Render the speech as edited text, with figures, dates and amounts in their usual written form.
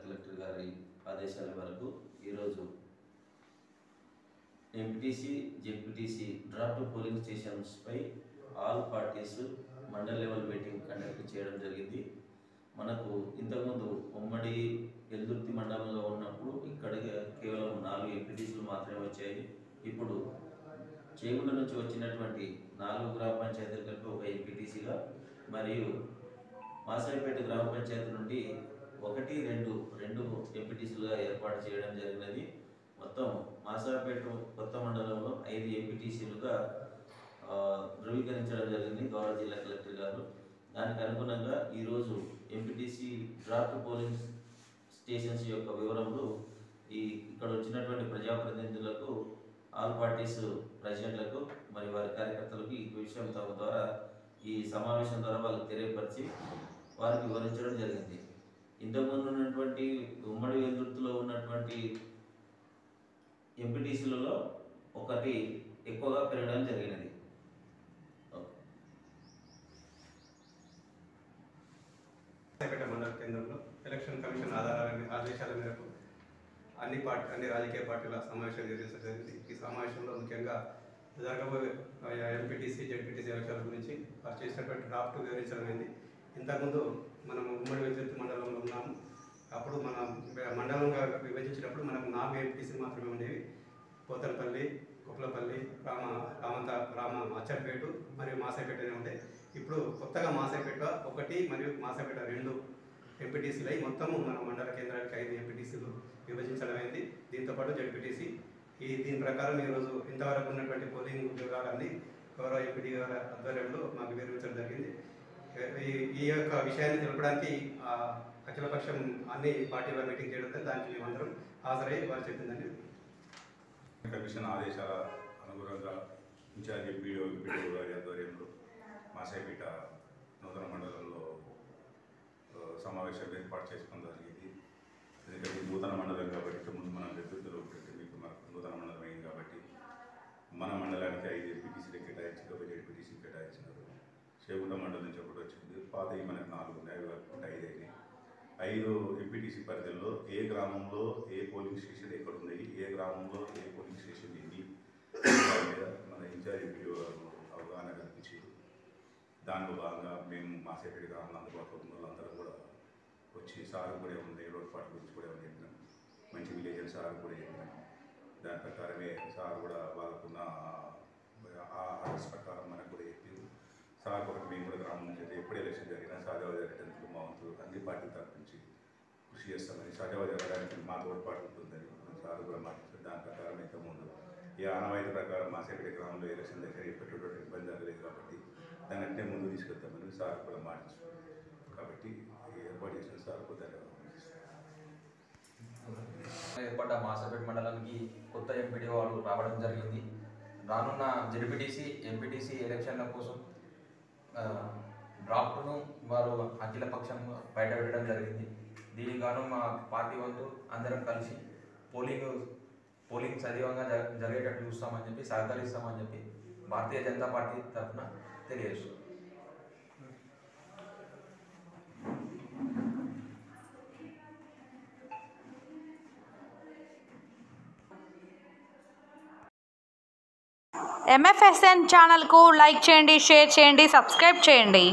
Collector గారి ఆదేశాల మేరకు ఈరోజు MPTC ZPTC draft polling stations పై all parties mandal level meeting conduct చేయడం జరిగింది. మనకు ఇంతకుముందు ఉమ్మడి ఎల్దుర్తి మండలంలో ఉన్నప్పుడు ఇక్కడ కేవలం 4 ఎంపీటీసీలు మాత్రమే వచ్చాయి. ఇప్పుడు చేగుండ నుంచి వచ్చినటువంటి 4 గ్రామ పంచాయతీలు కలిపి ఒక ఎంపీటీసీగా మరియు మాసాయిపేట గ్రామ పంచాయతీ నుండి 1, 2 ఎంపీటీసీలుగా ఏర్పాటు చేయడం జరిగినది. మొత్తం మాసాయిపేట కొత్త మండలంలో 5 ఎంపీటీసీలుగా ధృవీకరించడం జరిగింది గౌరవ జిల్లా కలెక్టర్ గారు. దానికి అనుగుణంగా ఈరోజు ఎంపీటీసీ డ్రాఫ్ట్ పోలింగ్ స్టేషన్స్ యొక్క వివరములు ఇక్కడ వచ్చినటువంటి ప్రజాప్రతినిధులకు, ఆల్ పార్టీస్ ప్రెసిడెంట్లకు మరియు వారి కార్యకర్తలకు ఈ విషయం తమ ద్వారా ఈ సమావేశం ద్వారా వాళ్ళకి తెలియపరిచి వారికి వివరించడం జరిగింది. ఇంతకుముందు ఉన్నటువంటి ఉమ్మడి ఎల్దుర్తిలో ఉన్నటువంటి ఎంపీటీసీలలో ఒకటి ఎక్కువగా పెరగడం జరిగినది. మండల కేంద్రంలో ఎలక్షన్ కమిషన్ ఆదేశాల మేరకు అన్ని రాజకీయ పార్టీల సమావేశం నిర్వహించడం జరిగింది. ఈ సమావేశంలో ముఖ్యంగా జరగబోయే ఎంపీటీసీ జెడ్పీటీసీ ఎలక్షన్ల గురించి వారు చేసినటువంటి డ్రాఫ్ట్ వివరించడం అయింది. ఇంతకుముందు మనం ఉమ్మడి ఎల్దుర్తి మండలంలో ఉన్నాము. అప్పుడు మన మండలంగా విభజించినప్పుడు మనకు 4 ఎంపీటీసీలు మాత్రమే ఉండేవి. పోతలపల్లి, కుప్లపల్లి, రామ అచ్చంపేట మరియు మాసాయిపేట ఉండే. ఇప్పుడు కొత్తగా మాసాయిపేట 1 మరియు మాసాయిపేట 2 ఎంపీటీసీలు అయి మొత్తము మన మండల కేంద్రానికి 5 ఎంపీటీసీలు విభజించడం అయింది. దీంతోపాటు జెడ్పీటీసీ దీని ప్రకారం ఈరోజు ఇంతవరకు ఉన్నటువంటి పోలింగ్ ఉద్యోగాలన్నీ గౌరవ ఎంపీటీ గారి ఆధ్వర్యంలో మాకు వివరించడం జరిగింది. ఈ యొక్క విషయాన్ని తెలపడానికి అఖిలపక్షం అన్ని పార్టీల మీటింగ్ చేయడం, దానికి మేమందరం హాజరై వారు చెప్పిందని కమిషన్ ఆదేశాల అనుగుణంగా ఇన్ఛార్జ్ ఎంపీడీఓ గారి ఆధ్వర్యంలో మాసాయిపేట నూతన మండలంలో సమావేశాలు ఏర్పాటు చేసుకోవడం జరిగింది. ఎందుకంటే నూతన మండలం కాబట్టి ముందు మనం ఎదురులో మీకు మనకు నూతన మండలం అయింది కాబట్టి మన మండలానికి 5 ఎంపీటీసీలు కేటాయించి ఒక జెడ్పీటీసీ కేటాయించినారు. చేగుండ మండలం నుంచి ఒకటి వచ్చింది. పాతవి మనకు 4 ఉన్నాయి, 5 అయినాయి. 5 ఎంపీటీసీ పరిధిలో ఏ గ్రామంలో ఏ పోలింగ్ స్టేషన్ ఎక్కడ ఉన్నాయి, ఏ గ్రామంలో ఏ పోలింగ్ స్టేషన్ ఉంది మీద మన ఇన్ఛార్జ్ ఎంపీఓ అవగాహన కల్పించారు. దానిలో భాగంగా మేము మాసాయిపేట గ్రామంలో అందుబాటులో ఉన్న వాళ్ళందరూ కూడా వచ్చి సార్ కూడా ఉంది రోడ్పాటు గురించి కూడా చెప్పినాం. మంచి విలేజ్ సార్ కూడా చెప్పినాం. దాని ప్రకారమే సార్ కూడా వాళ్ళకున్న ఆర్డర్స్ ప్రకారం మనకు కూడా చెప్పారు. సార్ ఒకటి మేము కూడా గ్రామం నుంచి ఎప్పుడు ఎలక్షన్ జరిగినా సజావుగా జరగడానికి మా వంతు అన్ని పార్టీల తరఫు నుంచి కృషి చేస్తామని, సజావుగా జరగడానికి మా తోడ్పాటు ఉంటుందని సార్ కూడా మాట్లాడుతారు. దాని ప్రకారం ఇంతకుముందు ఈ ఆనవాయితీ ప్రకారం మాసాయిపేట గ్రామంలో ఎలక్షన్ దగ్గర ఎప్పటికీ ఇబ్బంది జరగలేదు కాబట్టి దాన్ని అంటే ముందు తీసుకెళ్తామని సార్ కూడా మాట్లాడుతున్నారు. కాబట్టి ఏర్పాటు చేసిన సార్ కూడా ఏర్పడ్డ మాసాయిపేట మండలానికి కొత్త ఎంపీడీ వాళ్ళు రావడం జరిగింది. రానున్న జెడ్పీటీసీ ఎంపీటీసీ ఎలక్షన్ల కోసం డ్రాఫ్ట్ను వారు అఖిలపక్షం బయట పెట్టడం జరిగింది. దీనికి గాను మా పార్టీ వంతు అందరం కలిసి పోలింగ్ సజీవంగా జరిగేటట్టు చూస్తామని చెప్పి, సహకరిస్తామని చెప్పి భారతీయ జనతా పార్టీ తరఫున తెలియజేస్తుంది. MFSN ఛానల్కు లైక్ చేయండి, షేర్ చేయండి, సబ్స్క్రైబ్ చేయండి.